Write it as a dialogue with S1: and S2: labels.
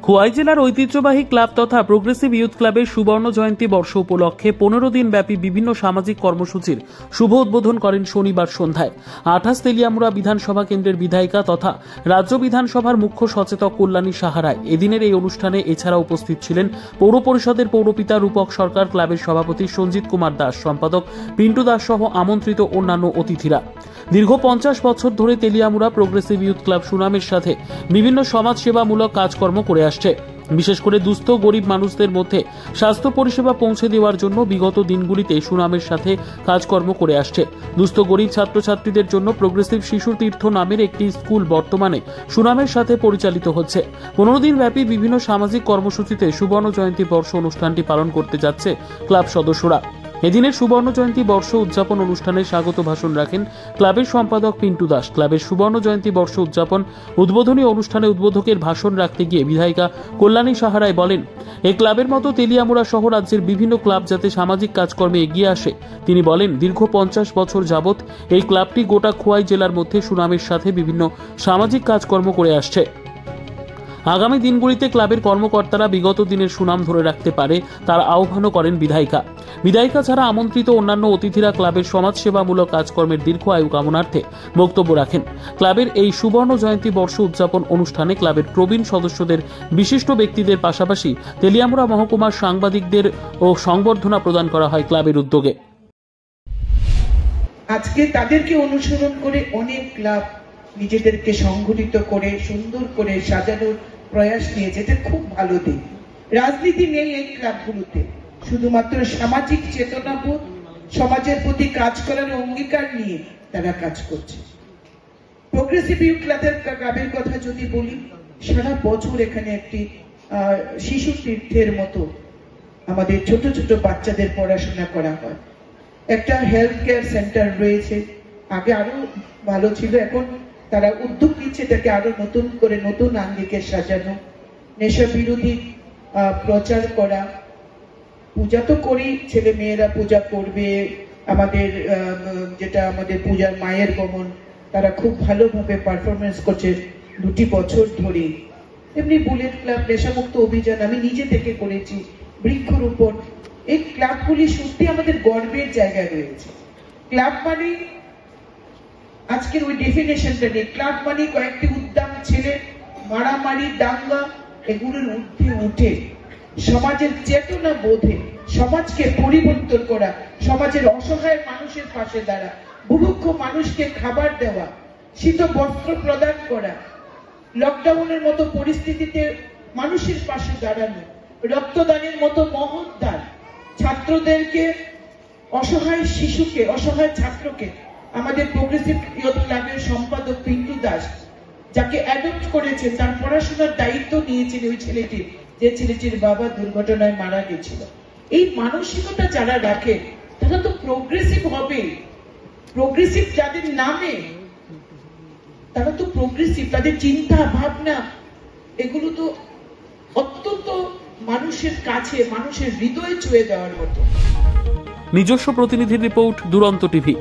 S1: খোয়াই জেলার ঐতিহ্যবাহী ক্লাব তথা প্রোগ্রেসিভ ইউথ ক্লাবের সুবর্ণ জয়ন্তী বর্ষ উপলক্ষে 15 দিন ব্যাপী বিভিন্ন সামাজিক কর্মসূচির শুভ উদ্বোধন করেন শনিবার সন্ধ্যায় 28 তেলিয়ামুড়া বিধানসভা কেন্দ্রের বিধায়িকা তথা রাজ্য বিধানসভার মুখ্য সচেতক কল্যাণী সাহারায়। এদিনের এই অনুষ্ঠানে এছাড়া উপস্থিত ছিলেন পৌর পরিষদের পৌরপিতা রূপক সরকার, ক্লাবের সভাপতি সঞ্জিত কুমার দাস, সম্পাদক পিন্টু দাস সহ আমন্ত্রিত অন্যান্য অতিথিরা। দীর্ঘ 50 বছর ধরে তেলিয়ামুড়া প্রোগ্রেসিভ ইউথ ক্লাব সুনামের সাথে বিভিন্ন সমাজসেবামূলক কাজকর্ম করে আসছে। বিশেষ করে দুস্থ গরিব মানুষদের মধ্যে স্বাস্থ্য পরিষেবা পৌঁছে দেওয়ার জন্য বিগত দিনগুলিতে সুনামের সাথে কাজকর্ম করে আসছে। দুস্থ গরিব ছাত্রছাত্রীদের জন্য প্রোগ্রেসিভ শিশু তীর্থ নামের একটি স্কুল বর্তমানে সুনামের সাথে পরিচালিত হচ্ছে। 15 দিন ব্যাপী বিভিন্ন সামাজিক কর্মসূচিতে সুবর্ণ জয়ন্তী বর্ষ অনুষ্ঠানটি পালন করতে যাচ্ছে ক্লাব সদস্যরা। এদিনের সুবর্ণ জয়ন্তী বর্ষ উদযাপন অনুষ্ঠানে স্বাগত ভাষণ রাখেন ক্লাবের সম্পাদক পিন্টু দাস। ক্লাবের সুবর্ণ জয়ন্তী বর্ষ উদযাপন উদ্বোধনী অনুষ্ঠানে উদ্বোধকের ভাষণ রাখতে গিয়ে বিধায়িকা কল্যাণী সাহারায় বলেন, এই ক্লাবের মতো তেলিয়ামুড়া সহ রাজ্যের বিভিন্ন ক্লাব যাতে সামাজিক কাজকর্মে এগিয়ে আসে। তিনি বলেন, দীর্ঘ 50 বছর যাবৎ এই ক্লাবটি গোটা খোয়াই জেলার মধ্যে সুনামের সাথে বিভিন্ন সামাজিক কাজকর্ম করে আসছে। আগামী দিনগুলিতে ক্লাবের কর্মকর্তারা বিগত দিনের সুনাম ধরে রাখতে পারে তার আহ্বানও করেন বিধায়িকা ছাড়া আমন্ত্রিত অন্যান্য অতিথিরা ক্লাবের সমাজসেবামূলক কাজকর্মের দীর্ঘ আয়ু কামনার্থে বক্তব্য রাখেন। ক্লাবের এই সুবর্ণ জয়ন্তী বর্ষ উদযাপন অনুষ্ঠানে ক্লাবের প্রবীণ সদস্যদের, বিশিষ্ট ব্যক্তিদের পাশাপাশি তেলিয়ামুড়া মহকুমার সাংবাদিকদের ও সংবর্ধনা প্রদান করা হয় ক্লাবের উদ্যোগে।
S2: আজকে তাদেরকে অনুসরণ করে অনেক ক্লাব নিজেদেরকে সংগঠিত করে সুন্দর করে সাজানোর প্রয়াস নিয়েছে। এটা খুব ভালো দিক। রাজনীতি নেই এই ক্লাবগুলোতে, শুধুমাত্র সামাজিক চেতনাবোধ, সমাজের প্রতি কাজ করার অঙ্গীকার নিয়ে তারা কাজ করছে। প্রোগ্রেসিভ ইউথ ক্লাবের কথা যদি বলি, সারা বছর এখানে একটি শিশু তীর্থের মতো আমাদের ছোট ছোট বাচ্চাদের পড়াশোনা করা হয়। একটা হেলথ কেয়ার সেন্টার রয়েছে, আগে আরো ভালো ছিল, এখন তারা উদ্যোগ নিচ্ছে এটাকে আরো নতুন করে নতুন আঙ্গিকে সাজানো, নেশা বিরোধী প্রচার করা। পূজা তো করি, ছেলে মেয়েরা পূজা করবে, আমাদের যেটা আমাদের পূজার মায়ের গমন, তারা খুব ভালোভাবে পারফরমেন্স করছে 2 বছর ধরে। এমনি বুলেট ক্লাব, নেশামুক্ত অভিযান আমি নিজে থেকে করেছি, বৃক্ষরোপণ। এই ক্লাবগুলি সত্যি আমাদের গর্বের জায়গায় রয়েছে। ক্লাব মানে আজকের ওই ডেফিনেশনটা নেই। ক্লাব মানে কয়েকটি উদ্দাম ছেলে মারামারি, দাঙ্গা, এগুলোর ঊর্ধ্বে উঠে সমাজের চেতনা বোধে সমাজকে পরিবর্তন করা, সমাজের অসহায় মানুষের পাশে দাঁড়া, বুভুক্ষ মানুষকে খাবার দেওয়া, শীত বস্ত্র প্রদান করা, লকডাউনের মতো পরিস্থিতিতে মানুষের পাশে দাঁড়ানো, রক্তদানের মতো মহৎ দান, ছাত্রদেরকে, অসহায় শিশুকে, অসহায় ছাত্রকে আমাদের প্রোগ্রেসিভ ইউথ ক্লাবের সম্পাদক পিন্টু দাস, যাকে অ্যাডপ্ট করেছে, তার পড়াশোনার দায়িত্ব নিয়েছেন ওই ছেলেটির, যে ছেলেটির বাবা দুর্ঘটনায় মারা গেছিল। এই মানসিকতা যারা রাখে তারা তো প্রোগ্রেসিভ হবে। প্রোগ্রেসিভ যাদের নামে, তারা তো প্রোগ্রেসিভ, তাদের চিন্তা ভাবনা এগুলো তো অত্যন্ত মানুষের কাছে, মানুষের হৃদয়ে ছুঁয়ে দেওয়ার মতো।
S1: নিজস্ব প্রতিনিধির রিপোর্ট, দুরন্ত টিভি।